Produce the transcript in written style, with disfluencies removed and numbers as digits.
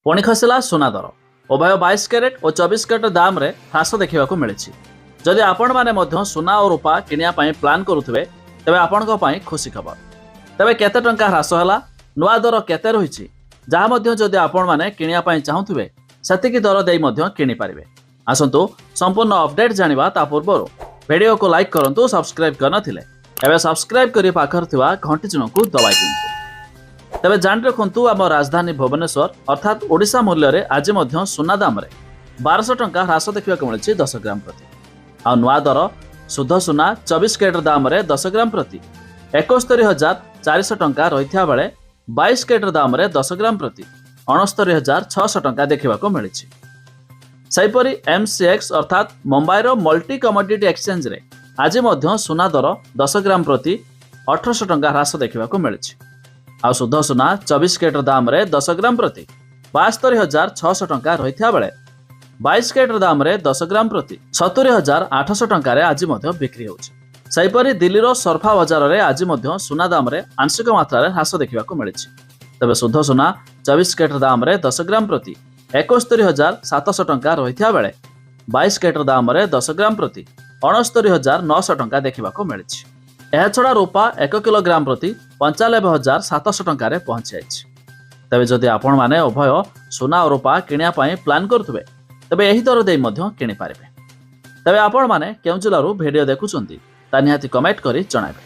पुणी खसला सुना दर उभय 22 कैरेट और 24 कैरेट दाम रे ह्रास देखा मिली। जदि आपण मैंने सुना और रूपा किनिया प्लान करुवे तेरे आपण खुशी खबर। तेरे केते टंका ह्रास है नुआ दर केते रही जहाँ जदि आपण मैंने किनिया चाहूवे सेतिकी दर दे किनीपारे। आसतु संपूर्ण अपडेट जानिबा ता पूर्व वीडियो को लाइक करंतु, सब्सक्राइब कर नथिले एबे सब्सक्राइब करी पाखर थिबा घंटी चिन्ह को दबाई दियंतु। तेबे जान रखंतु आम राजधानी भुवनेश्वर अर्थात ओडिशा मूल्य रे आज मध्य सुना दाम रे 1200 टंका ह्रास देखा मिली 10 ग्राम प्रति। आ नुआ दर शुद्ध सुना 24 कैरेट दाम रे 10 ग्राम प्रति 71,400 टंका रही बेले 22 कैरेट दाम रे 10 ग्राम प्रति 69,600 टंका देखा मिली। सेहीपरि MCX अर्थात मुंबईर मल्टी कमोडिटी एक्सचेंज रे आज मध्य सुना दर 10 ग्राम प्रति 1800 टंका ह्रास देखा मिली। आ शुद्ध सुना 24 कैरेट दाम रे 10 ग्राम प्रति 72,600 टंका रही बेले 22 कैरेट दाम रे 10 ग्राम प्रति 70,800 टंका रे आज मध्य बिक्री होछि। सेहीपरि दिल्लीर सरफा बाजार रे आज मध्य सुना दाम रे आंशिक मात्रा रे ह्रास देखा मिली। तबे शुद्ध सुना 24 कैरेट दाम रे 10 ग्राम प्रति 71,700 टंका रही बेले 22 कैरेट दाम रे 10 ग्राम प्रति 69,900 टंका देखा मिली। यह छड़ा रूपा 1 किलोग्राम प्रति 95,700 टंका रे पहुंच जाइछि। तबे जदि आपण माने उभय सुना और रूपा किनिया पई प्लान करथुबे तबे एही दर देई मध्य किनि पारिबे। तबे आपण माने केउ जिल्लारू वीडियो देखुचंती ता निहाती कमेंट करी जणाइबे।